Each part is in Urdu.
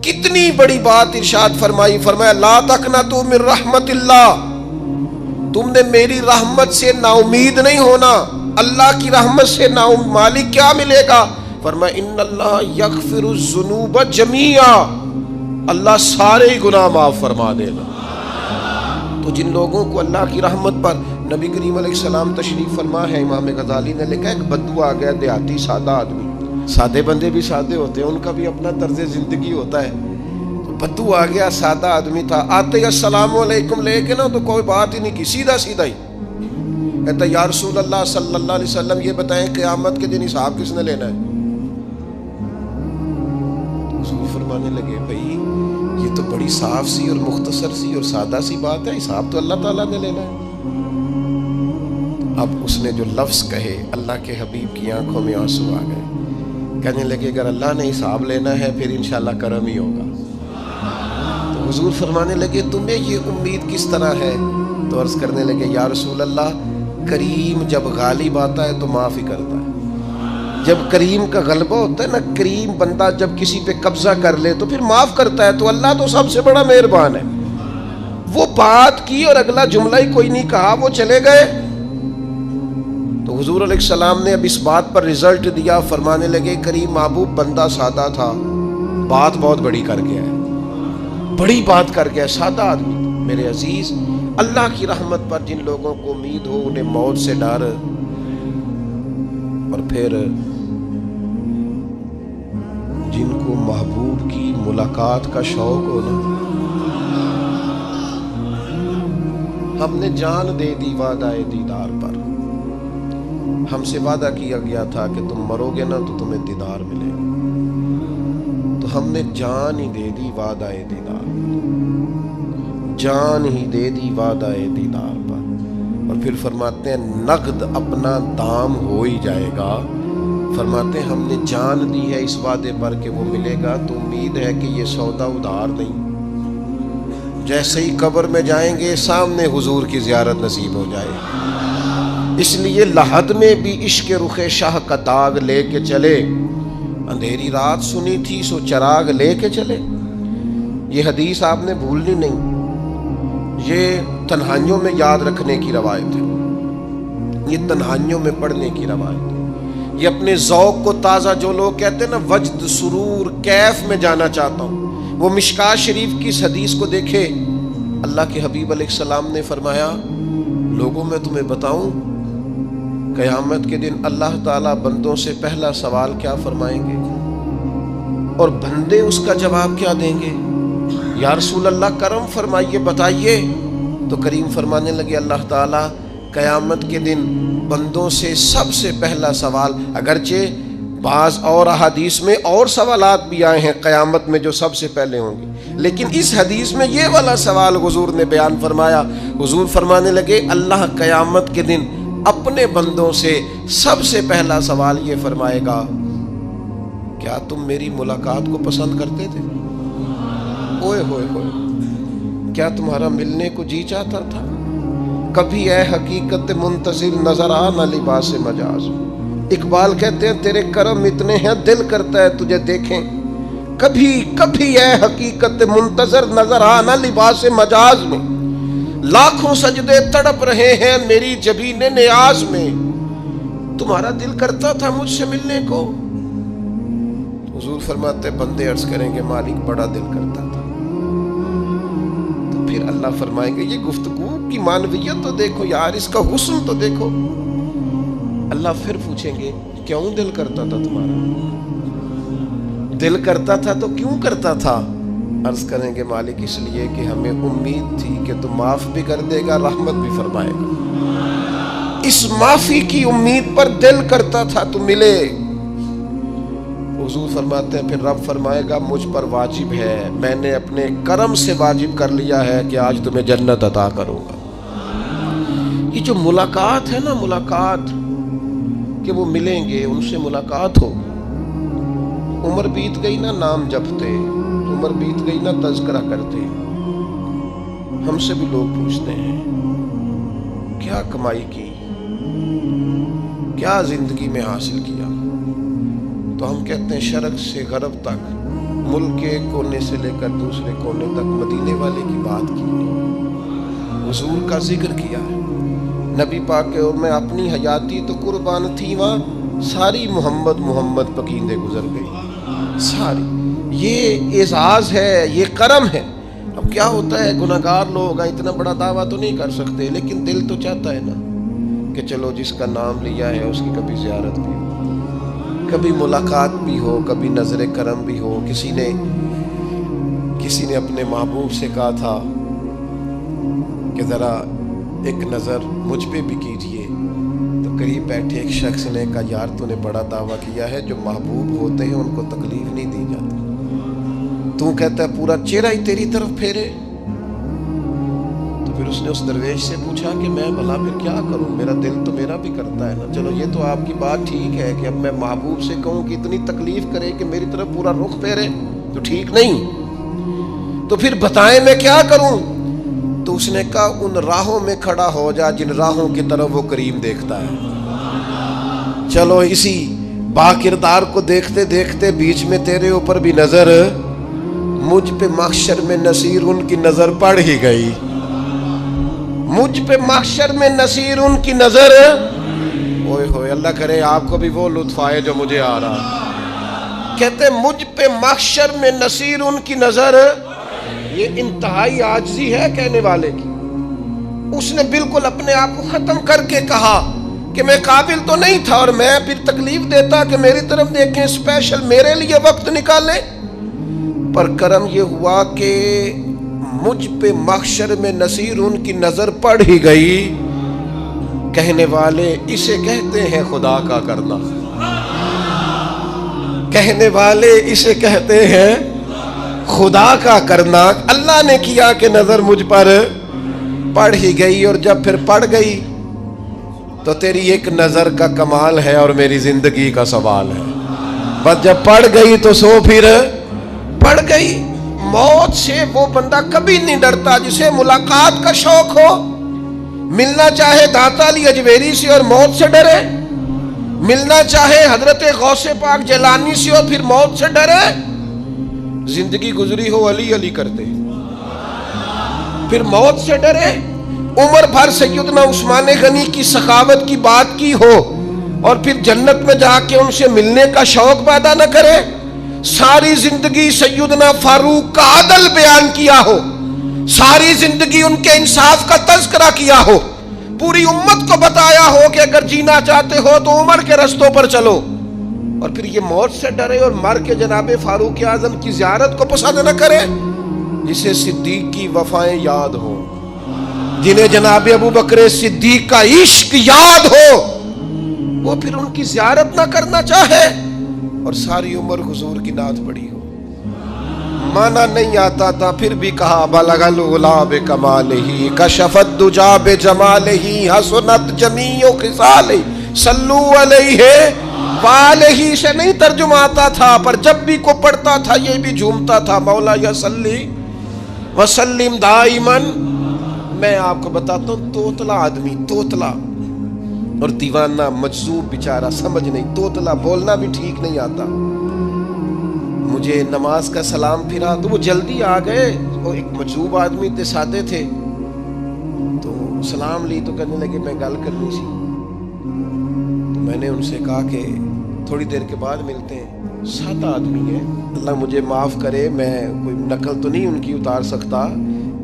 کتنی بڑی بات ارشاد فرمائی، فرمایا لا تقنطوا من رحمت اللہ، تم نے میری رحمت سے نا امید نہیں ہونا۔ اللہ کی رحمت سے نا مالک کیا ملے گا؟ فرمایا ان اللہ یغفر الذنوب جمیعا، اللہ سارے گناہ معاف فرما دے گا۔ تو جن لوگوں کو اللہ کی رحمت پر نبی کریم علیہ السلام تشریف فرما ہے، امام غزالی نے لکھا ایک بدو آ گیا، دیہاتی سادہ آدمی، سادے بندے بھی سادے ہوتے ہیں، ان کا بھی اپنا طرز زندگی ہوتا ہے۔ تو بدو آ گیا، سادہ آدمی تھا، آتے ہی السلام علیکم لے کے نا تو کوئی بات ہی نہیں کی، سیدھا سیدھا ہی کہتا یا رسول اللہ صلی اللہ علیہ وسلم یہ بتائیں قیامت کے دن حساب کس نے لینا ہے؟ حضور فرمانے لگے بھائی یہ تو بڑی صاف سی اور مختصر سی اور سادہ سی بات ہے، حساب تو اللہ تعالیٰ نے لینا ہے۔ اب اس نے جو لفظ کہے اللہ کے حبیب کی آنکھوں میں آنسو آ گئے، کہنے لگے اگر اللہ نے حساب لینا ہے پھر انشاءاللہ کرم ہی ہوگا۔ تو حضور فرمانے لگے تمہیں یہ امید کس طرح ہے؟ تو عرض کرنے لگے یا رسول اللہ کریم جب غالب آتا ہے تو معاف ہی کرتا ہے۔ جب کریم کا غلبہ ہوتا ہے نا، کریم بندہ جب کسی پہ قبضہ کر لے تو پھر معاف کرتا ہے، تو اللہ تو سب سے بڑا مہربان ہے۔ وہ بات کی اور اگلا جملہ ہی کوئی نہیں کہا، وہ چلے گئے۔ تو حضور علیہ السلام نے اب اس بات پر رزلٹ دیا، فرمانے لگے کریم محبوب بندہ سادہ تھا، بات بہت بڑی کر گیا ہے، بڑی بات کر گیا، سادہ آدمی۔ میرے عزیز، اللہ کی رحمت پر جن لوگوں کو امید ہو انہیں موت سے ڈر، اور پھر جن کو محبوب کی ملاقات کا شوق ہو نا، ہم نے جان دے دی وعدہ دیدار پر، ہم سے وعدہ کیا گیا تھا کہ تم مرو گے نا تو تمہیں دیدار ملے گا، تو ہم نے جان ہی دے دی وعدہ دیدار پر، جان ہی دے دی وعدہ دیدار پر۔ اور پھر فرماتے ہیں نقد اپنا دام ہو ہی جائے گا، فرماتے ہیں ہم نے جان دی ہے اس وعدے پر کہ وہ ملے گا، تو امید ہے کہ یہ سودا ادھار نہیں۔ جیسے ہی قبر میں جائیں گے سامنے حضور کی زیارت نصیب ہو جائے گی۔ اس لیے لحد میں بھی عشق رخ شاہ کا داغ لے کے چلے، اندھیری رات سنی تھی سو چراغ لے کے چلے۔ یہ حدیث آپ نے بھولنی نہیں، یہ تنہائیوں میں یاد رکھنے کی روایت ہے، یہ تنہائیوں میں پڑھنے کی روایت ہے۔ یہ اپنے ذوق کو تازہ، جو لوگ کہتے ہیں نا وجد سرور کیف میں جانا چاہتا ہوں، وہ مشکات شریف کی اس حدیث کو دیکھے۔ اللہ کے حبیب علیہ السلام نے فرمایا لوگوں میں تمہیں بتاؤں قیامت کے دن اللہ تعالیٰ بندوں سے پہلا سوال کیا فرمائیں گے اور بندے اس کا جواب کیا دیں گے؟ یا رسول اللہ کرم فرمائیے بتائیے۔ تو کریم فرمانے لگے اللہ تعالیٰ قیامت کے دن بندوں سے سب سے پہلا سوال، اگرچہ بعض اور احادیث میں اور سوالات بھی آئے ہیں قیامت میں جو سب سے پہلے ہوں گے، لیکن اس حدیث میں یہ والا سوال حضور نے بیان فرمایا۔ حضور فرمانے لگے اللہ قیامت کے دن اپنے بندوں سے سب سے پہلا سوال یہ فرمائے گا کیا تم میری ملاقات کو پسند کرتے تھے؟ اوئے ہوئے ہوئے، کیا تمہارا ملنے کو جی چاہتا تھا؟ کبھی اے حقیقت منتظر نظر آ نہ لباس مجاز۔ اقبال کہتے ہیں تیرے کرم اتنے ہیں دل کرتا ہے تجھے دیکھیں، کبھی کبھی اے حقیقت منتظر نظر آ نہ لباس مجاز میں، لاکھوں سجدے تڑپ رہے ہیں میری جبین نیاز میں، تمہارا دل کرتا تھا مجھ سے ملنے کو؟ حضور فرماتے بندے عرض کریں گے مالک بڑا دل کرتا تھا۔ تو پھر اللہ فرمائیں گے یہ گفتگو کی معنویت تو دیکھو یار، اس کا حسن تو دیکھو۔ اللہ پھر پوچھیں گے کیوں دل کرتا تھا تمہارا؟ دل کرتا تھا تو کیوں کرتا تھا؟ عرض کریں گے مالک اس لیے کہ ہمیں امید تھی کہ تو معاف بھی کر دے گا، رحمت بھی فرمائے گا، اس معافی کی امید پر دل کرتا تھا تو ملے۔ حضور فرماتے ہیں پھر رب فرمائے گا مجھ پر واجب ہے، میں نے اپنے کرم سے واجب کر لیا ہے کہ آج تمہیں جنت عطا کروں گا۔ یہ جو ملاقات ہے نا، ملاقات کہ وہ ملیں گے، ان سے ملاقات ہو۔ عمر بیت گئی نا نام جپتے، عمر بیت گئی نا تذکرہ کرتے، ہم سے بھی لوگ پوچھتے ہیں کیا کمائی کی، کیا زندگی میں حاصل کیا؟ تو ہم کہتے ہیں شرق سے غرب تک ملک کے کونے سے لے کر دوسرے کونے تک مدینے والے کی بات کی، حضور کا ذکر کیا ہے۔ نبی پاک کے اور میں اپنی حیاتی تو قربان تھی، وہاں ساری محمد محمد پکیندے گزر گئی ساری۔ یہ اعزاز ہے، یہ کرم ہے۔ اب کیا ہوتا ہے، گناہگار لوگ اتنا بڑا دعویٰ تو نہیں کر سکتے، لیکن دل تو چاہتا ہے نا کہ چلو جس کا نام لیا ہے اس کی کبھی زیارت بھی ہو، کبھی ملاقات بھی ہو، کبھی نظر کرم بھی ہو۔ کسی نے اپنے محبوب سے کہا تھا کہ ذرا ایک نظر مجھ پہ بھی کیجئے، تو قریب بیٹھے ایک شخص نے کہا یار تو نے بڑا دعویٰ کیا ہے، جو محبوب ہوتے ہیں ان کو تکلیف نہیں دی جاتی، تو کہتا ہے پورا چہرہ ہی تیری طرف پھیرے۔ تو پھر اس نے اس درویش سے پوچھا کہ میں بھلا پھر کیا کروں، میرا دل تو میرا بھی کرتا ہے نا۔ چلو یہ تو آپ کی بات ٹھیک ہے کہ اب میں محبوب سے کہوں کہ اتنی تکلیف کرے کہ میری طرف پورا رخ پھیرے تو ٹھیک نہیں، تو پھر بتائیں میں کیا کروں؟ تو اس نے کہا ان راہوں میں کھڑا ہو جا جن راہوں کی طرف وہ کریم دیکھتا ہے۔ چلو اسی با کردار کو دیکھتے دیکھتے بیچ میں تیرے اوپر بھی نظر، مجھ پہ محشر میں نصیر ان کی نظر پڑ ہی گئی، مجھ پہ محشر میں نصیر ان کی نظر۔ اوئے ہوئے، اللہ کرے آپ کو بھی وہ لطف آئے جو مجھے آ رہا۔ کہتے مجھ پہ محشر میں نصیر ان کی نظر، یہ انتہائی عاجزی ہے کہنے والے کی۔ اس نے بالکل اپنے آپ کو ختم کر کے کہا کہ میں قابل تو نہیں تھا، اور میں پھر تکلیف دیتا کہ میری طرف دیکھیں، اسپیشل میرے لیے وقت نکالیں۔ پر کرم یہ ہوا کہ مجھ پہ محشر میں نصیر ان کی نظر پڑ ہی گئی۔ کہنے والے اسے کہتے ہیں خدا کا کرنا، کہنے والے اسے کہتے ہیں خدا کا کرنا۔ اللہ نے کیا کہ نظر مجھ پر پڑ ہی گئی، اور جب پھر پڑ گئی تو تیری ایک نظر کا کمال ہے اور میری زندگی کا سوال ہے۔ بس جب پڑ گئی تو سو پھر پڑ گئی۔ موت سے وہ بندہ کبھی نہیں ڈرتا جسے ملاقات کا شوق ہو۔ ملنا چاہے داتا علی اجویری سے اور موت سے ڈرے، ملنا چاہے حضرت غوث پاک جیلانی سے اور پھر موت سے ڈرے۔ زندگی گزری ہو علی علی کرتے پھر موت سے ڈرے۔ عمر بھر سیدنا عثمان غنی کی سخاوت کی بات کی ہو اور پھر جنت میں جا کے ان سے ملنے کا شوق پیدا نہ کرے۔ ساری زندگی سیدنا فاروق کا عدل بیان کیا ہو، ساری زندگی ان کے انصاف کا تذکرہ کیا ہو، پوری امت کو بتایا ہو کہ اگر جینا چاہتے ہو تو عمر کے رستوں پر چلو، اور پھر یہ موت سے ڈرے اور مر کے جناب فاروق اعظم کی زیارت کو پسند نہ کرے۔ جسے صدیق کی وفائیں یاد ہو، جنہیں جناب ابو بکر صدیق کا عشق یاد ہو، وہ پھر ان کی زیارت نہ کرنا چاہے اور ساری عمر حضور کی نعت پڑھی ہو۔ مانا نہیں آتا تھا پھر بھی کہا بلغ العلا بکمالہ کشف الدجا بجمالہ حسنت جمیع خصالہ صلو علیہ والہ سے نہیں ترجمہ آتا تھا، پر جب بھی کو پڑھتا تھا یہ بھی جھومتا تھا مولا یا صلی وسلم دائماً۔ میں آپ کو بتاتا ہوں، توتلا آدمی، توتلا اور دیوانہ مجذوب بیچارہ، سمجھ نہیں، توتلا بولنا بھی ٹھیک نہیں آتا۔ مجھے نماز کا سلام پھرا تو وہ جلدی آ گئے، وہ ایک مجذوب آدمی تھے، سادے تھے، تو سلام لی تو کہنے لگے میں گل کرنی سی۔ تو میں نے ان سے کہا کہ تھوڑی دیر کے بعد ملتے ہیں۔ سادہ آدمی ہے، اللہ مجھے معاف کرے، میں کوئی نقل تو نہیں ان کی اتار سکتا۔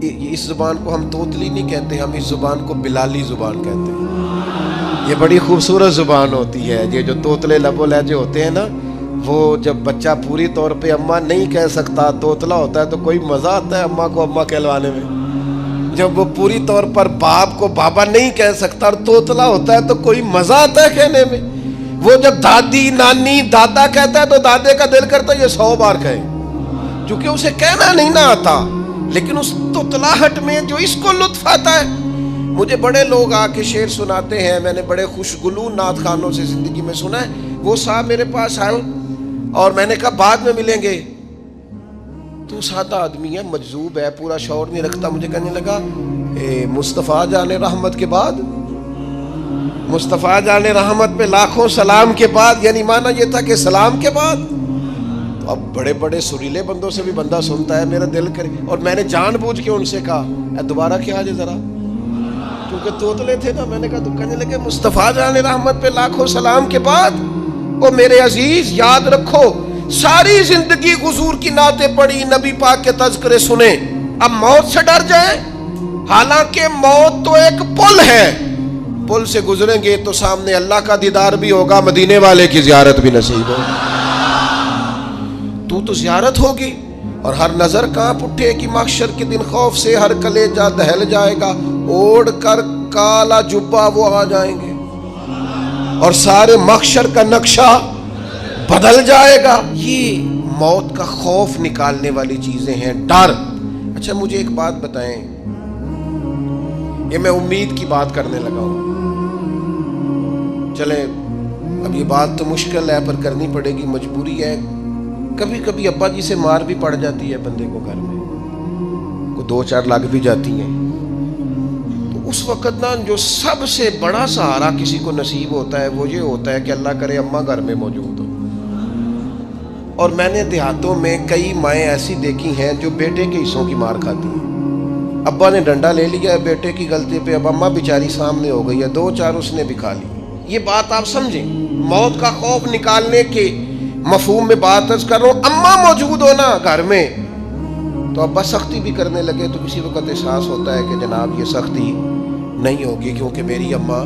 اس زبان کو ہم توتلی نہیں کہتے، ہم اس زبان کو بلالی زبان کہتے ہیں۔ یہ بڑی خوبصورت زبان ہوتی ہے۔ یہ جو توتلے لب و لہجے ہوتے ہیں نا، وہ جب بچہ پوری طور پہ اماں نہیں کہہ سکتا، توتلا ہوتا ہے، تو کوئی مزہ آتا ہے اماں کو اماں کہلوانے میں۔ جب وہ پوری طور پر باپ کو بابا نہیں کہہ سکتا اور توتلا ہوتا ہے تو کوئی مزہ آتا ہے کہنے میں۔ وہ جب دادی نانی دادا کہتا ہے تو دادے کا دل کرتا ہے یہ 100 بار کہے، چونکہ اسے کہنا نہیں نہ آتا، لیکن اس توتلاہٹ میں جو اس کو لطف آتا ہے۔ مجھے بڑے لوگ آ کے شعر سناتے ہیں، میں نے بڑے خوشگلو نعت خانوں سے زندگی میں سنا ہے۔ وہ صاحب میرے پاس آئے اور میں نے کہا بعد میں ملیں گے، تو سادہ آدمی ہے، مجذوب ہے، پورا شعور نہیں رکھتا۔ مجھے کہنے لگا مصطفیٰ جان رحمت کے بعد، مصطفیٰ جان رحمت پہ لاکھوں سلام کے بعد، یعنی معنی یہ تھا کہ سلام کے بعد۔ تو اب بڑے بڑے سریلے بندوں سے بھی بندہ سنتا ہے میرا دل کرے، اور میں نے جان بوجھ کے ان سے کہا دوبارہ کیا جائے ذرا، کیونکہ توتلے تھے نا. میں نے کہا تو کہنے لگے مصطفیٰ جان رحمت پہ لاکھوں سلام کے بعد او میرے عزیز یاد رکھو ساری زندگی حضور کی نعتیں پڑھی، نبی پاک کے تذکرے سنے، اب موت سے ڈر جائیں؟ حالانکہ موت تو ایک پل ہے، پل سے گزریں گے تو سامنے اللہ کا دیدار بھی ہوگا، مدینے والے کی زیارت بھی نصیب ہوگی. تو زیارت ہوگی اور ہر نظر کانپ اٹھے کہ محشر کے دن خوف سے ہر کلیجہ دہل جائے گا، اوڑھ کر کالا جبہ وہ آ جائیں گے اور سارے محشر کا نقشہ بدل جائے گا. یہ موت کا خوف نکالنے والی چیزیں ہیں، ڈر. اچھا مجھے ایک بات بتائیں، یہ میں امید کی بات کرنے لگا ہوں، چلیں اب یہ بات تو مشکل ہے پر کرنی پڑے گی، مجبوری ہے. کبھی کبھی ابا جی سے مار بھی پڑ جاتی ہے بندے کو، گھر میں کو 2-4 لگ بھی جاتی ہیں، تو اس وقت نا جو سب سے بڑا سہارا کسی کو نصیب ہوتا ہے وہ یہ ہوتا ہے کہ اللہ کرے اماں گھر میں موجود ہو. اور میں نے دیہاتوں میں کئی مائیں ایسی دیکھی ہیں جو بیٹے کے حصوں کی مار کھاتی ہیں. ابا نے ڈنڈا لے لیا ہے بیٹے کی غلطی پہ، اب اماں بیچاری سامنے ہو گئی ہے، 2-4 اس نے بھی کھا لی. یہ بات آپ سمجھیں، موت کا خوف نکالنے کے مفہوم میں بات عرض کر رہا ہوں. اماں موجود ہونا گھر میں تو ابا سختی بھی کرنے لگے تو کسی وقت احساس ہوتا ہے کہ جناب یہ سختی نہیں ہوگی کیونکہ میری اماں،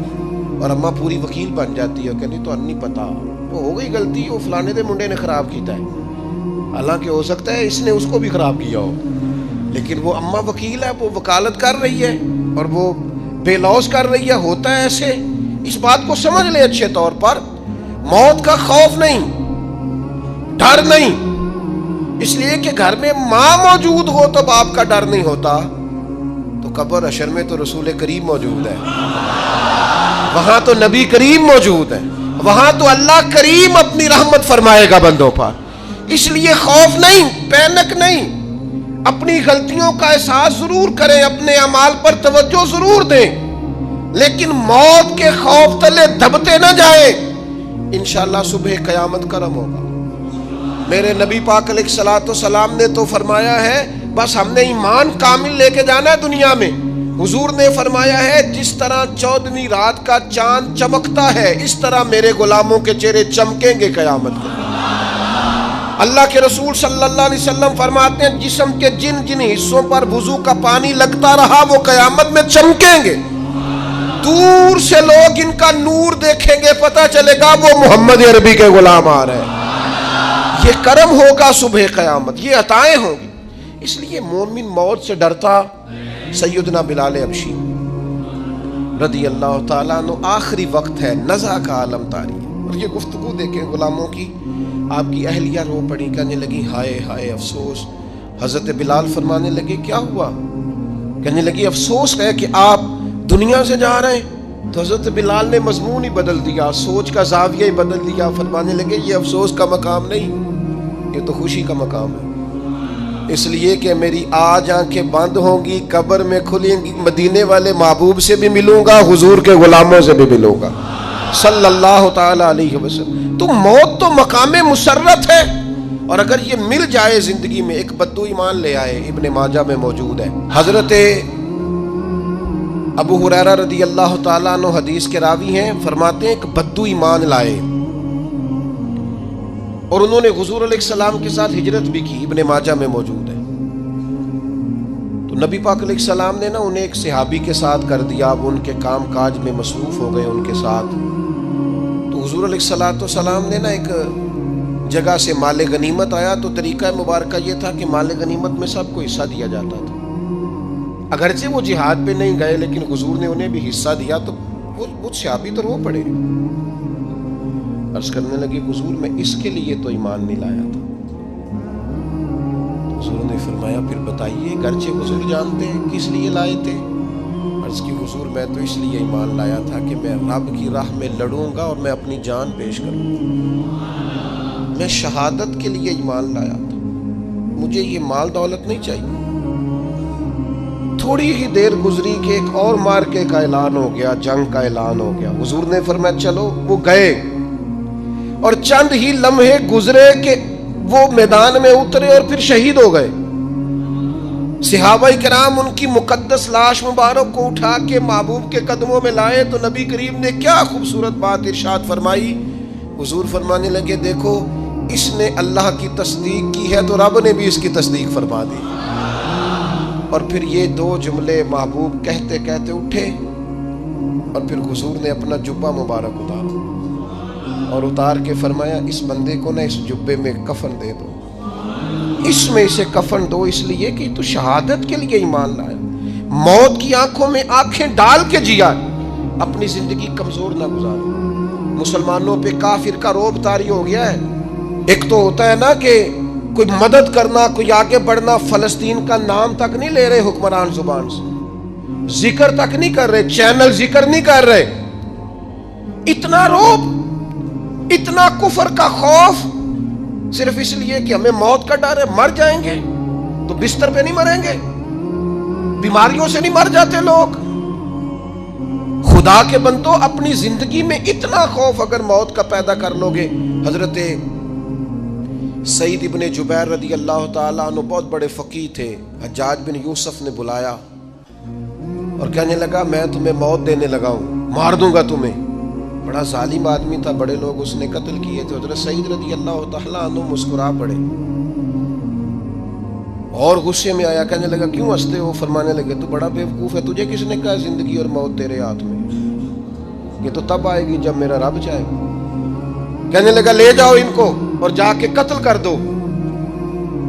اور اماں پوری وکیل بن جاتی ہے کہ نہیں تو نہیں پتا وہ ہو گئی غلطی، وہ فلانے دے منڈے نے خراب کیتا ہے، حالانکہ ہو سکتا ہے اس نے اس کو بھی خراب کیا ہو، لیکن وہ اماں وکیل ہے، وہ وکالت کر رہی ہے اور وہ بے لوث کر رہی ہے. ہوتا ہے ایسے، اس بات کو سمجھ لیں اچھے طور پر. موت کا خوف نہیں، ڈر نہیں، اس لیے کہ گھر میں ماں موجود ہو تو باپ کا ڈر نہیں ہوتا. تو قبر حشر میں تو رسول کریم موجود ہے، وہاں تو نبی کریم موجود ہے، وہاں تو اللہ کریم اپنی رحمت فرمائے گا بندوں پر. اس لیے خوف نہیں، پینک نہیں، اپنی غلطیوں کا احساس ضرور کریں، اپنے اعمال پر توجہ ضرور دیں، لیکن موت کے خوف تلے دبتے نہ جائیں. انشاءاللہ صبح قیامت کرم ہوگا. میرے نبی پاک علیہ الصلوۃ والسلام نے تو فرمایا ہے بس ہم نے ایمان کامل لے کے جانا ہے دنیا میں. حضور نے فرمایا ہے جس طرح 14ویں رات کا چاند چمکتا ہے اس طرح میرے غلاموں کے چہرے چمکیں گے قیامت کے. اللہ کے رسول صلی اللہ علیہ وسلم فرماتے ہیں جسم کے جن جن حصوں پر وضو کا پانی لگتا رہا وہ قیامت میں چمکیں گے. دور سے لوگ ان کا نور دیکھیں گے، پتہ چلے گا وہ محمد عربی کے غلام آ رہے ہیں. یہ کرم ہوگا صبح قیامت، یہ عطائیں ہوں گی. اس لیے مومن موت سے ڈرتا. سیدنا بلال حبشی رضی اللہ تعالیٰ عنہ، آخری وقت ہے، نزع کا عالم طاری ہے، اور یہ گفتگو دیکھیں غلاموں کی. آپ کی اہلیہ رو پڑی، کہنے لگی ہائے ہائے افسوس. حضرت بلال فرمانے لگے کیا ہوا؟ کہنے لگی افسوس ہے کہ آپ دنیا سے جا رہے ہیں. تو حضرت بلال نے مضمون ہی بدل دیا، سوچ کا زاویہ ہی بدل دیا. فرمانے لگے یہ افسوس کا مقام نہیں، یہ تو خوشی کا مقام ہے. اس لیے کہ میری آج آنکھیں بند ہوں گی، قبر میں کھلیں گی، مدینے والے محبوب سے بھی ملوں گا، حضور کے غلاموں سے بھی ملوں گا صلی اللہ تعالی علیہ وسلم. تو موت تو مقام مسرت ہے، اور اگر یہ مل جائے زندگی میں. ایک بدو ایمان لے آئے، ابن ماجہ میں موجود ہے. حضرت ابو ہریرہ رضی اللہ تعالیٰ عنہ حدیث کے راوی ہیں، فرماتے ہیں ایک بدو ایمان لائے اور انہوں نے حضور علیہ السلام کے ساتھ ہجرت بھی کی. ابن ماجہ میں موجود ہے. تو نبی پاک علیہ السلام نے نا انہیں ایک صحابی کے ساتھ کر دیا، اب ان کے کام کاج میں مصروف ہو گئے ان کے ساتھ. تو حضور علیہ السلام نے نا ایک جگہ سے مال غنیمت آیا، تو طریقہ مبارکہ یہ تھا کہ مال غنیمت میں سب کو حصہ دیا جاتا تھا. اگرچہ وہ جہاد پہ نہیں گئے لیکن حضور نے انہیں بھی حصہ دیا. تو وہ صحابی تو رو پڑے، عرض کرنے لگی حضور میں اس کے لیے تو ایمان نہیں لایا تھا. حضور نے فرمایا پھر بتائیے، گرچہ حضور جانتے ہیں کس لیے لائے تھے. عرض کی حضور میں تو اس لیے ایمان لایا تھا کہ میں رب کی راہ میں لڑوں گا اور میں اپنی جان پیش کروں گا. میں شہادت کے لیے ایمان لایا تھا، مجھے یہ مال دولت نہیں چاہیے. تھوڑی ہی دیر گزری کہ ایک اور مارکے کا اعلان ہو گیا، جنگ کا اعلان ہو گیا. حضور نے فرمایا چلو. وہ گئے اور چند ہی لمحے گزرے کہ وہ میدان میں اترے اور پھر شہید ہو گئے. صحابہ کرام ان کی مقدس لاش مبارک کو اٹھا کے محبوب کے قدموں میں لائے تو نبی کریم نے کیا خوبصورت بات ارشاد فرمائی. حضور فرمانے لگے دیکھو اس نے اللہ کی تصدیق کی ہے تو رب نے بھی اس کی تصدیق فرما دی. اور پھر یہ دو جملے محبوب کہتے کہتے اٹھے اور پھر حضور نے اپنا جبہ مبارک اتارا اور اتار کے فرمایا اس بندے کو نہ اس جبے میں کفن دے دو, اس میں اسے کفن دو, اس لیے کہ تو شہادت کے لیے ایمان لایا, موت کی آنکھوں میں آنکھیں ڈال کے جیا, اپنی زندگی کمزور نہ گزارو. مسلمانوں پہ کافر کا رعب طاری ہو گیا ہے. ایک تو ہوتا ہے نا کہ کوئی مدد کرنا, کوئی آگے بڑھنا, فلسطین کا نام تک نہیں لے رہے حکمران زبان سے, ذکر تک نہیں کر رہے, چینل ذکر نہیں کر رہے. اتنا رعب, اتنا کفر کا خوف, صرف اس لیے کہ ہمیں موت کا ڈر ہے. مر جائیں گے تو بستر پہ نہیں مریں گے, بیماریوں سے نہیں مر جاتے لوگ. خدا کے بندو اپنی زندگی میں اتنا خوف اگر موت کا پیدا کر لو گے. حضرت سعید ابن جبیر رضی اللہ تعالیٰ عنہ بہت بڑے فقیہ تھے. حجاج بن یوسف نے بلایا اور کہنے لگا میں تمہیں موت دینے لگا ہوں, مار دوں گا تمہیں. بڑا ظالم آدمی تھا, بڑے لوگ اس نے قتل کیے تھے. حضرت سعید رضی اللہ تعالیٰ عنہ مسکرا پڑے اور غصے میں آیا, کہنے لگا کیوں ہنستے ہو؟ فرمانے لگے تو بڑا بیوقوف ہے, تجھے کس نے کہا زندگی اور موت تیرے ہاتھ میں, یہ تو تب آئے گی جب میرا رب چاہے گا. کہنے لگا لے جاؤ ان کو اور جا کے قتل کر دو.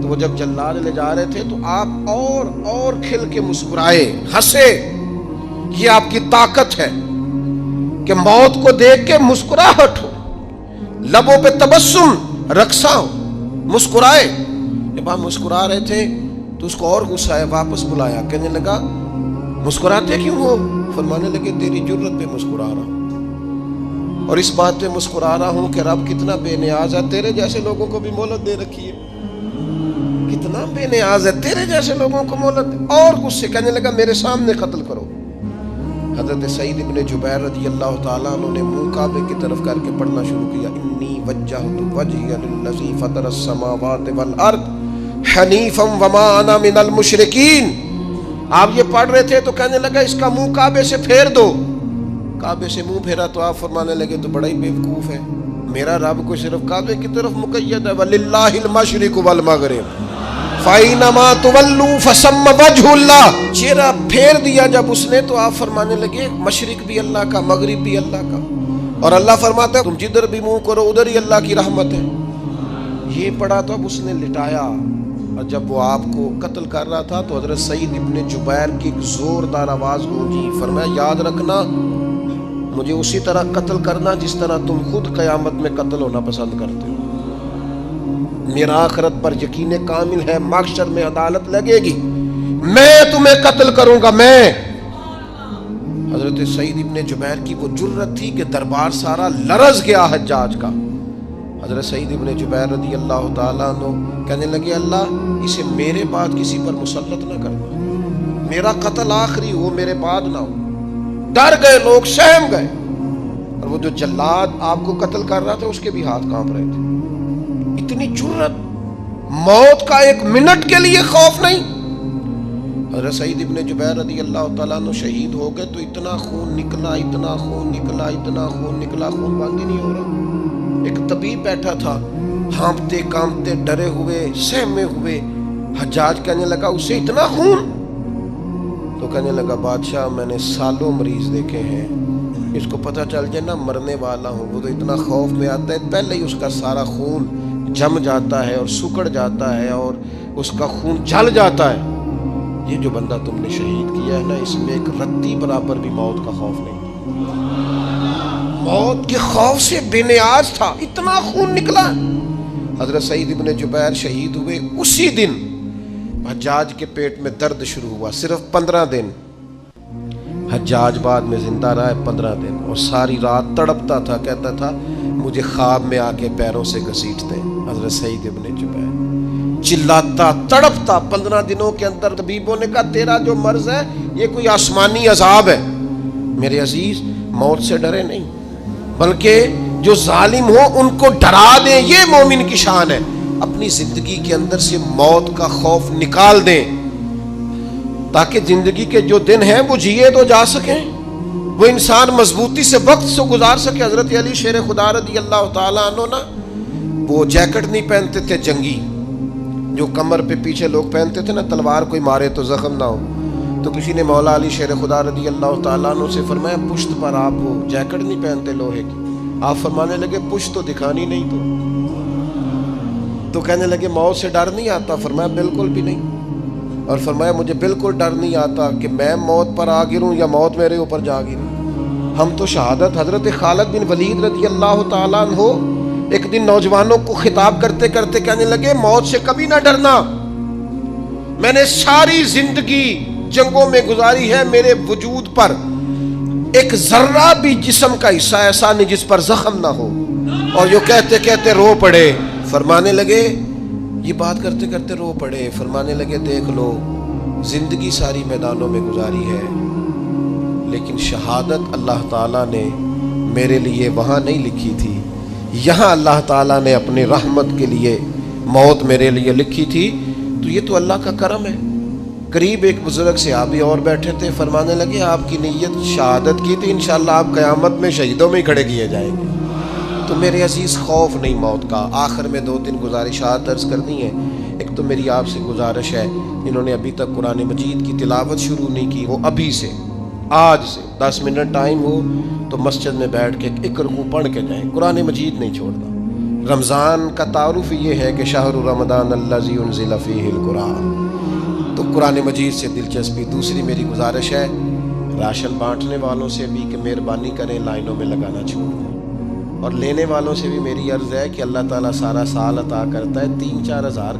تو وہ جب جلاد لے جا رہے تھے تو آپ اور کھل کے مسکرائے, ہنسے. یہ آپ کی طاقت ہے کہ موت کو دیکھ کے مسکراہٹ ہو, لبوں پہ تبسم رقصہ ہو, مسکرائے. جب آپ مسکرا رہے تھے تو اس کو اور غصہ آیا, واپس بلایا. کہنے لگا مسکراتے کیوں ہو؟ فرمانے لگے تیری جرت پہ مسکرا رہا ہوں اور اس بات پہ مسکرا رہا ہوں کہ رب کتنا بے نیاز ہے, تیرے جیسے لوگوں کو بھی مہلت دے رکھی ہے. کتنا بے نیاز ہے, تیرے جیسے لوگوں کو مہلت دے. اور غصے, کہنے لگا میرے سامنے قتل کرو. حضرت سعید ابن جبیر رضی اللہ تعالیٰ عنہ نے منہ کعبے کی طرف کر کے پڑھنا شروع کیا, انی وجہت وجہی للذی فطر السماوات والارض حنیفا وما انا من المشرکین. آپ یہ پڑھ رہے تھے تو کہنے لگا اس کا منہ کعبے سے پھیر دو. کعبے سے منہ پھیرا تو آپ فرمانے لگے تو بڑا ہی بیوقوف ہے, میرا رب کو صرف کعبے کی طرف مقید ہے, وَلِلَّهِ الْمَشْرِقُ وَالْمَغْرِبُ فَأَيْنَمَا تُوَلُّوا فَثَمَّ وَجْهُ اللَّهِ. چہرہ پھیر دیا جب اس نے تو آپ فرمانے لگے مشرق بھی اللہ کا, مغرب بھی اللہ کا. اور اللہ فرماتا ہے تم جدھر بھی منہ کرو ادھر ہی اللہ کی رحمت ہے. یہ پڑھا تو اب اس نے لٹایا, اور جب وہ آپ کو قتل کر رہا تھا تو حضرت سعید ابن جبیر کی ایک زوردار آواز گونجی. فرمایا یاد رکھنا مجھے اسی طرح قتل کرنا جس طرح تم خود قیامت میں قتل ہونا پسند کرتے ہو. میرا آخرت پر یقین کامل ہے, محشر میں عدالت لگے گی, میں تمہیں قتل کروں گا میں. حضرت سعید ابن جبیر کی وہ جرت تھی کہ دربار سارا لرز گیا حجاج کا. حضرت سعید ابن جبیر رضی اللہ تعالیٰ عنہ کہنے لگے اللہ اسے میرے بعد کسی پر مسلط نہ کرنا, میرا قتل آخری ہو, میرے بعد نہ ہو. ڈر گئے لوگ, سہم گئے. اور وہ جو جلاد آپ کو قتل کر رہا تھا اس کے بھی ہاتھ کانپ رہے تھے. اتنی جرت, موت کا ایک منٹ کے لیے خوف نہیں. حضرت سعید ابن جبیر رضی اللہ تعالیٰ عنہ شہید ہو گئے تو اتنا خون نکلا, اتنا خون نکلا, اتنا خون نکلا, خون بند ہی نہیں ہو رہا. ایک طبیب بیٹھا تھا, ہانپتے کانپتے ڈرے ہوئے سہمے ہوئے. حجاج کہنے لگا اسے اتنا خون؟ تو کہنے لگا بادشاہ میں نے سالوں مریض دیکھے ہیں, اس کو پتہ چل جائے نا مرنے والا ہوں وہ تو اتنا خوف میں آتا ہے, پہلے ہی اس کا سارا خون جم جاتا ہے اور سکڑ جاتا ہے اور اس کا خون جل جاتا ہے. یہ جو بندہ تم نے شہید کیا ہے نا اس میں ایک رتی برابر بھی موت کا خوف نہیں, موت کے خوف سے بے نیاز تھا, اتنا خون نکلا. حضرت سعید ابن جبیر شہید ہوئے اسی دن حجاج کے پیٹ میں درد شروع ہوا, صرف 15 دن. حجاج بعد میں زندہ رہا 15 دن اور ساری رات تڑپتا تھا, کہتا تھا مجھے خواب میں آ کے پیروں سے گھسیٹتے. حضرت سعید ابن جبیر چلاتا تڑپتا 15 دنوں کے اندر. طبیبوں نے کہا تیرا جو مرض ہے یہ کوئی آسمانی عذاب ہے. میرے عزیز موت سے ڈرے نہیں بلکہ جو ظالم ہو ان کو ڈرا دیں, یہ مومن کی شان ہے. اپنی زندگی کے اندر سے موت کا خوف نکال دیں، تاکہ زندگی کے جو دن ہیں وہ جیے تو جا سکیں، وہ انسان مضبوطی سے وقت سے گزار سکے۔ حضرت علی شیر خدا رضی اللہ تعالیٰ عنہ نا وہ جیکٹ نہیں پہنتے تھے جنگی، جو کمر پہ پیچھے لوگ پہنتے تھے نا، تلوار کوئی مارے تو زخم نہ ہو۔ تو کسی نے مولا علی شیر خدا رضی اللہ تعالیٰ عنہ سے فرمایا پشت پر آپ وہ جیکٹ نہیں پہنتے لوہے کی؟ آپ فرمانے لگے پشت تو دکھانی نہیں تو کہنے لگے موت سے ڈر نہیں آتا؟ فرمایا بالکل بھی نہیں، اور فرمایا مجھے بالکل ڈر نہیں آتا کہ میں موت پر آ گروں یا موت میرے اوپر جا گرے۔ ہم تو شہادت حضرت خالد بن ولید رضی اللہ تعالیٰ عنہ ایک دن نوجوانوں کو خطاب کرتے کرتے کہنے لگے موت سے کبھی نہ ڈرنا، میں نے ساری زندگی جنگوں میں گزاری ہے، میرے وجود پر ایک ذرہ بھی جسم کا حصہ ایسا نہیں جس پر زخم نہ ہو۔ اور جو کہتے کہتے رو پڑے، فرمانے لگے یہ بات کرتے کرتے رو پڑے، فرمانے لگے دیکھ لو زندگی ساری میدانوں میں گزاری ہے، لیکن شہادت اللہ تعالیٰ نے میرے لیے وہاں نہیں لکھی تھی، یہاں اللہ تعالیٰ نے اپنی رحمت کے لیے موت میرے لیے لکھی تھی۔ تو یہ تو اللہ کا کرم ہے۔ قریب ایک بزرگ صحابی اور بیٹھے تھے، فرمانے لگے آپ کی نیت شہادت کی تھی، انشاءاللہ آپ قیامت میں شہیدوں میں ہی کھڑے کیے جائیں گے۔ تو میرے عزیز خوف نہیں موت کا۔ آخر میں 2-3 گزارشات عرض کرنی ہے۔ ایک تو میری آپ سے گزارش ہے، انہوں نے ابھی تک قرآن مجید کی تلاوت شروع نہیں کی، وہ ابھی سے آج سے 10 منٹ ٹائم ہو تو مسجد میں بیٹھ کے ایک رکوع پڑھ کے جائیں، قرآن مجید نہیں چھوڑنا۔ رمضان کا تعارف یہ ہے کہ شہر رمضان الذی انزل فیہ القرآن، تو قرآن مجید سے دلچسپی۔ دوسری میری گزارش ہے راشن بانٹنے والوں سے بھی کہ مہربانی کریں لائنوں میں لگانا چھوڑ دیں، اور لینے والوں سے بھی میری عرض ہے کہ اللہ تعالیٰ سارا سال عطا کرتا ہے، 3-4 ہزار